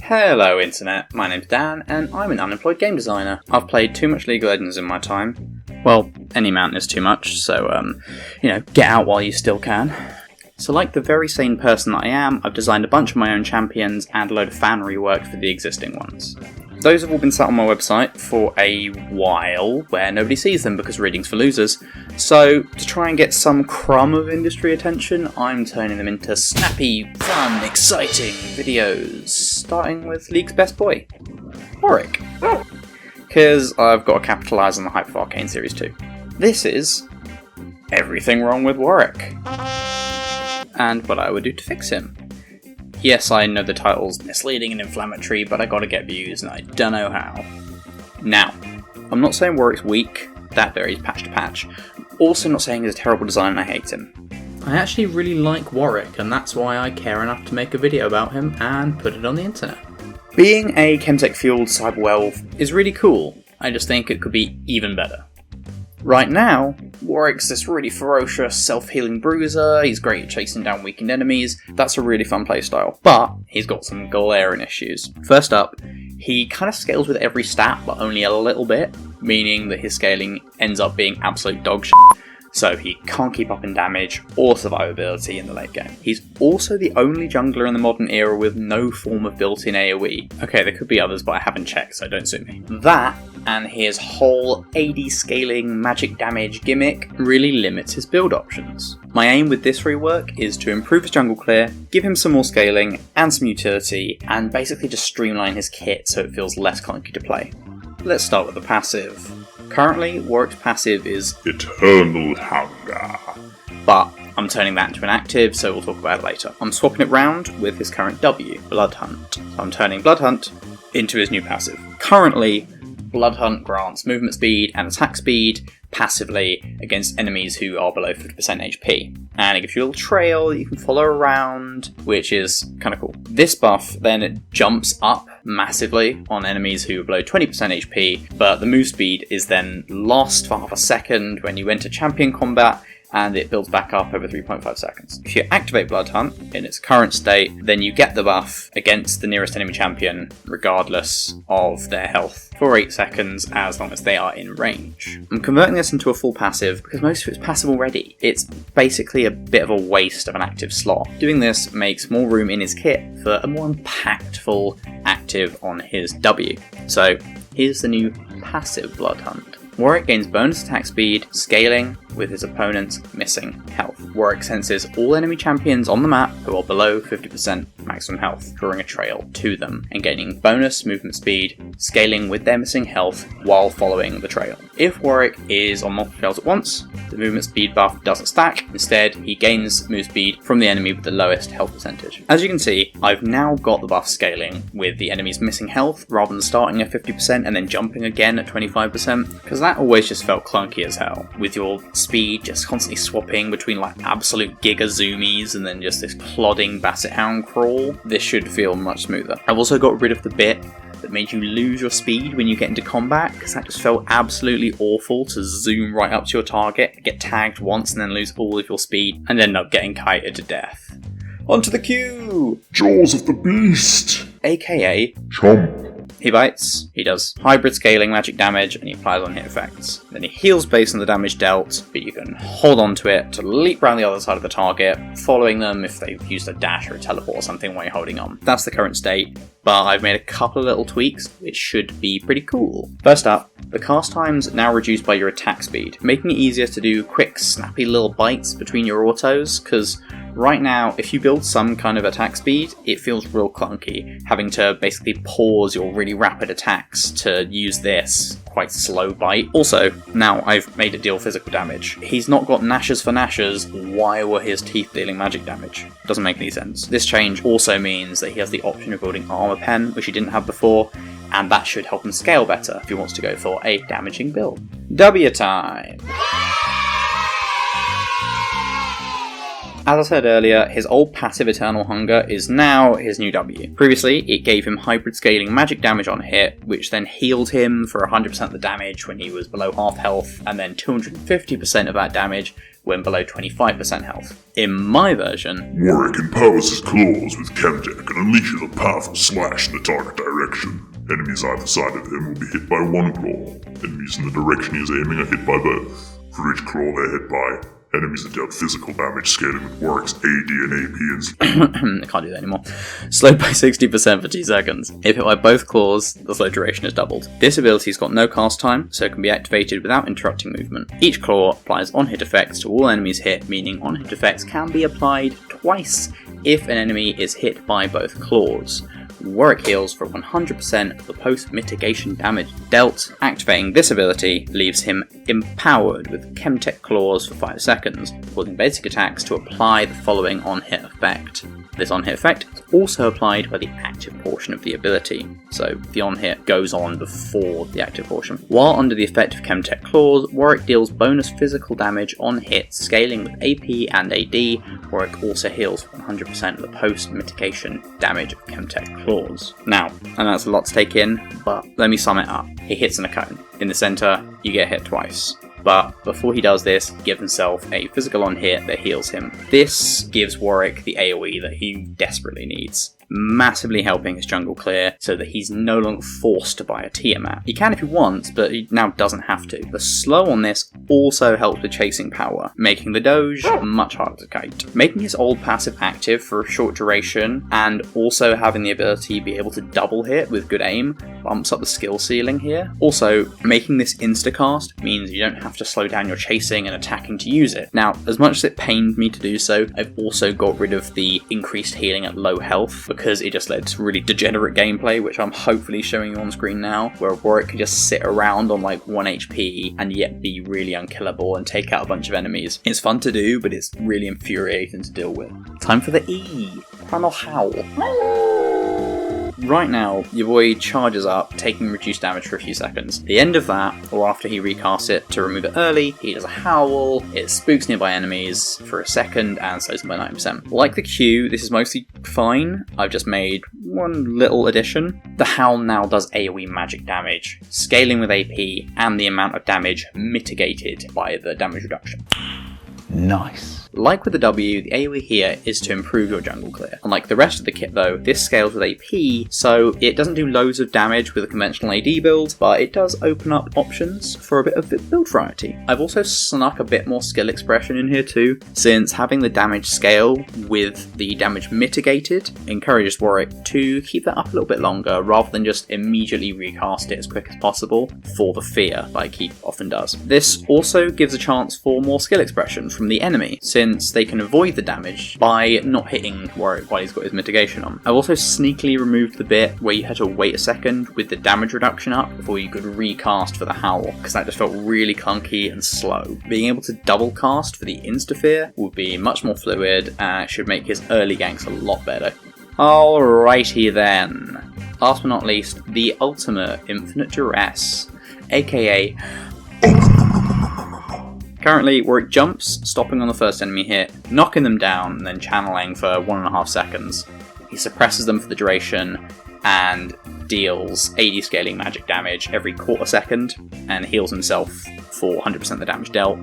Hello Internet, my name's Dan and I'm an unemployed game designer. I've played too much League of Legends in my time. Well, any amount is too much, so get out while you still can. So like the very sane person that I am, I've designed a bunch of my own champions and a load of fan rework for the existing ones. Those have all been sat on my website for a while, where nobody sees them because reading's for losers. So, to try and get some crumb of industry attention, I'm turning them into snappy, fun, exciting videos, starting with League's best boy, Warwick. Because I've got to capitalise on the hype of Arcane Series 2. This is everything wrong with Warwick, and what I would do to fix him. Yes, I know the title's misleading and inflammatory, but I gotta get views, and I don't know how. Now, I'm not saying Warwick's weak, that varies patch to patch. I'm also not saying he's a terrible design and I hate him. I actually really like Warwick, and that's why I care enough to make a video about him and put it on the internet. Being a Chemtech-fueled cyberwelf is really cool, I just think it could be even better. Right now, Warwick's this really ferocious, self-healing bruiser, he's great at chasing down weakened enemies, that's a really fun playstyle, but he's got some glaring issues. First up, he kind of scales with every stat, but only a little bit, meaning that his scaling ends up being absolute dog shit, so he can't keep up in damage or survivability in the late game. He's also the only jungler in the modern era with no form of built-in AoE. Okay, there could be others, but I haven't checked, so don't sue me. That, and his whole AD scaling magic damage gimmick really limits his build options. My aim with this rework is to improve his jungle clear, give him some more scaling and some utility, and basically just streamline his kit so it feels less clunky to play. Let's start with the passive. Currently, Warwick's passive is Eternal Hunger, but I'm turning that into an active, so we'll talk about it later. I'm swapping it round with his current W, Blood Hunt. So I'm turning Blood Hunt into his new passive. Currently, Blood Hunt grants movement speed and attack speed passively against enemies who are below 50% HP. And it gives you a little trail that you can follow around, which is kind of cool. This buff then jumps up massively on enemies who are below 20% HP, but the move speed is then lost for half a second when you enter champion combat, and it builds back up over 3.5 seconds. If you activate Blood Hunt in its current state, then you get the buff against the nearest enemy champion, regardless of their health, for 8 seconds as long as they are in range. I'm converting this into a full passive because most of it's passive already. It's basically a bit of a waste of an active slot. Doing this makes more room in his kit for a more impactful active on his W. So here's the new passive Blood Hunt. Warwick gains bonus attack speed, scaling with his opponent's missing health. Warwick senses all enemy champions on the map who are below 50% maximum health, drawing a trail to them and gaining bonus movement speed, scaling with their missing health while following the trail. If Warwick is on multiple trails at once, the movement speed buff doesn't stack. Instead, he gains move speed from the enemy with the lowest health percentage. As you can see, I've now got the buff scaling with the enemy's missing health rather than starting at 50% and then jumping again at 25%, because that always just felt clunky as hell, with your speed just constantly swapping between like absolute giga zoomies and then just this plodding basset hound crawl. This should feel much smoother. I've also got rid of the bit that made you lose your speed when you get into combat, because that just felt absolutely awful to zoom right up to your target, get tagged once and then lose all of your speed, and end up getting kited to death. Onto the queue! Jaws of the Beast! AKA Chomp. He bites, he does hybrid scaling magic damage, and he applies on hit effects. Then he heals based on the damage dealt, but you can hold on to it to leap around the other side of the target, following them if they've used a dash or a teleport or something while you're holding on. That's the current state, but I've made a couple of little tweaks which should be pretty cool. First up, the cast time's now reduced by your attack speed, making it easier to do quick, snappy little bites between your autos, because right now, if you build some kind of attack speed, it feels real clunky, having to basically pause your really rapid attacks to use this quite slow bite. Also, now I've made it deal physical damage. He's not got Nashers for Nashers, why were his teeth dealing magic damage? Doesn't make any sense. This change also means that he has the option of building armor pen, which he didn't have before, and that should help him scale better if he wants to go for a damaging build. W time! As I said earlier, his old passive Eternal Hunger is now his new W. Previously, it gave him hybrid scaling magic damage on hit, which then healed him for 100% of the damage when he was below half health, and then 250% of that damage when below 25% health. In my version, Warwick empowers his claws with Chemtech and unleashes a powerful slash in the target direction. Enemies either side of him will be hit by one claw. Enemies in the direction he is aiming are hit by both. For each claw they're hit by, enemies are dealt physical damage scaling with Warwick's AD and AP and I can't do that anymore. Slowed by 60% for 2 seconds. If hit by both claws, the slow duration is doubled. This ability's got no cast time, so it can be activated without interrupting movement. Each claw applies on-hit effects to all enemies hit, meaning on-hit effects can be applied twice if an enemy is hit by both claws. Warwick heals for 100% of the post-mitigation damage dealt. Activating this ability leaves him empowered with Chemtech Claws for 5 seconds, causing basic attacks to apply the following on-hit effect. This on-hit effect is also applied by the active portion of the ability, so the on-hit goes on before the active portion. While under the effect of Chemtech Claws, Warwick deals bonus physical damage on hits, scaling with AP and AD. Warwick also heals for 100% of the post-mitigation damage of Chemtech Claws. Now, and that's a lot to take in, but let me sum it up. He hits in a cone. In the centre, you get hit twice. But before he does this, he gives himself a physical on hit that heals him. This gives Warwick the AoE that he desperately needs, massively helping his jungle clear so that he's no longer forced to buy a Tiamat. He can if he wants, but he now doesn't have to. The slow on this also helps with chasing power, making the Doge much harder to kite. Making his old passive active for a short duration, and also having the ability to be able to double hit with good aim, bumps up the skill ceiling here. Also, making this instacast means you don't have to slow down your chasing and attacking to use it. Now, as much as it pained me to do so, I've also got rid of the increased healing at low health, because it just led to really degenerate gameplay, which I'm hopefully showing you on screen now, where Warwick can just sit around on like 1 HP and yet be really unkillable and take out a bunch of enemies. It's fun to do, but it's really infuriating to deal with. Time for the E! Primal Howl. Right now, your boy charges up, taking reduced damage for a few seconds. At the end of that, or after he recasts it to remove it early, he does a Howl, it spooks nearby enemies for a second and slows them by 9%. Like the Q, this is mostly fine. I've just made one little addition. The Howl now does AoE magic damage, scaling with AP and the amount of damage mitigated by the damage reduction. Nice. Like with the W, the AoE here is to improve your jungle clear. Unlike the rest of the kit though, this scales with AP, so it doesn't do loads of damage with a conventional AD build, but it does open up options for a bit of build variety. I've also snuck a bit more skill expression in here too, since having the damage scale with the damage mitigated encourages Warwick to keep that up a little bit longer, rather than just immediately recast it as quick as possible for the fear, like he often does. This also gives a chance for more skill expression from the enemy, since they can avoid the damage by not hitting Warwick while he's got his mitigation on. I've also sneakily removed the bit where you had to wait a second with the damage reduction up before you could recast for the Howl, because that just felt really clunky and slow. Being able to double cast for the insta-fear would be much more fluid and should make his early ganks a lot better. Alrighty then. Last but not least, the ultimate infinite duress, aka currently, Warwick jumps, stopping on the first enemy hit, knocking them down, and then channeling for 1.5 seconds. He suppresses them for the duration, and deals AD scaling magic damage every quarter second, and heals himself for 100% of the damage dealt.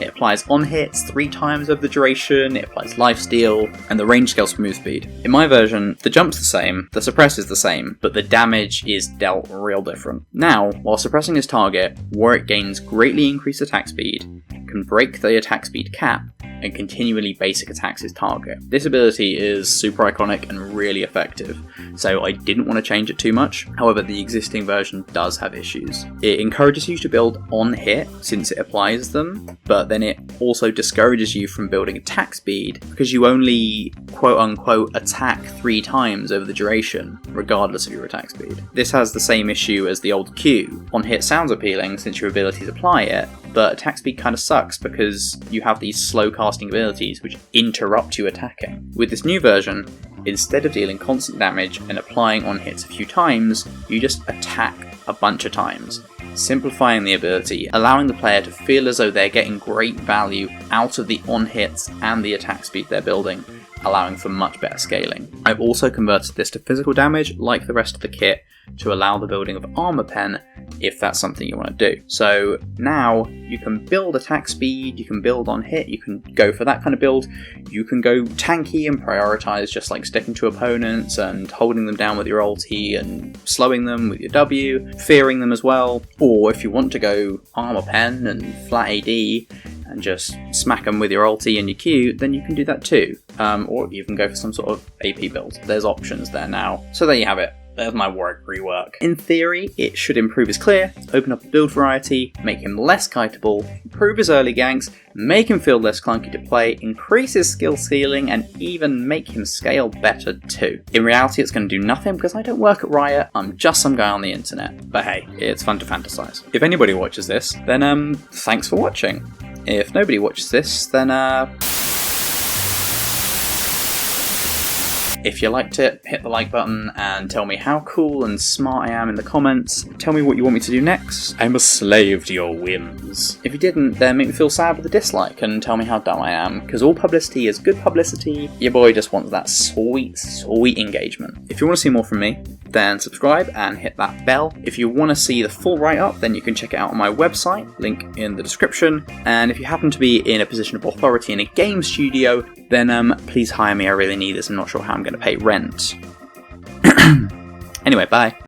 It applies on hits 3 times over the duration, it applies lifesteal, and the range scales for move speed. In my version, the jump's the same, the suppress is the same, but the damage is dealt real different. Now, while suppressing his target, Warwick gains greatly increased attack speed, can break the attack speed cap, and continually basic attacks his target. This ability is super iconic and really effective, so I didn't want to change it too much. However, the existing version does have issues. It encourages you to build on hit since it applies them, but then it also discourages you from building attack speed because you only quote unquote attack 3 times over the duration, regardless of your attack speed. This has the same issue as the old Q. On hit sounds appealing since your abilities apply it, but attack speed kind of sucks because you have these slow cast casting abilities which interrupt you attacking. With this new version, instead of dealing constant damage and applying on hits a few times, you just attack a bunch of times, simplifying the ability, allowing the player to feel as though they're getting great value out of the on hits and the attack speed they're building, allowing for much better scaling. I've also converted this to physical damage, like the rest of the kit, to allow the building of armor pen if that's something you want to do. So now you can build attack speed, you can build on hit, you can go for that kind of build, you can go tanky and prioritize just like sticking to opponents and holding them down with your ulti and slowing them with your W, fearing them as well, or if you want to go armor pen and flat AD and just smack them with your ulti and your Q, then you can do that too. Or you can go for some sort of AP build. There's options there now. So there you have it. There's my Warwick rework. In theory, it should improve his clear, open up the build variety, make him less kiteable, improve his early ganks, make him feel less clunky to play, increase his skill ceiling, and even make him scale better too. In reality, it's going to do nothing because I don't work at Riot, I'm just some guy on the internet. But hey, it's fun to fantasize. If anybody watches this, then thanks for watching. If nobody watches this, then if you liked it, hit the like button and tell me how cool and smart I am in the comments. Tell me what you want me to do next. I'm a slave to your whims. If you didn't, then make me feel sad with a dislike and tell me how dumb I am, because all publicity is good publicity. Your boy just wants that sweet, sweet engagement. If you want to see more from me, then subscribe and hit that bell. If you want to see the full write-up, then you can check it out on my website, link in the description. And if you happen to be in a position of authority in a game studio, then please hire me, I really need this, I'm not sure how I'm going to pay rent. Anyway, bye.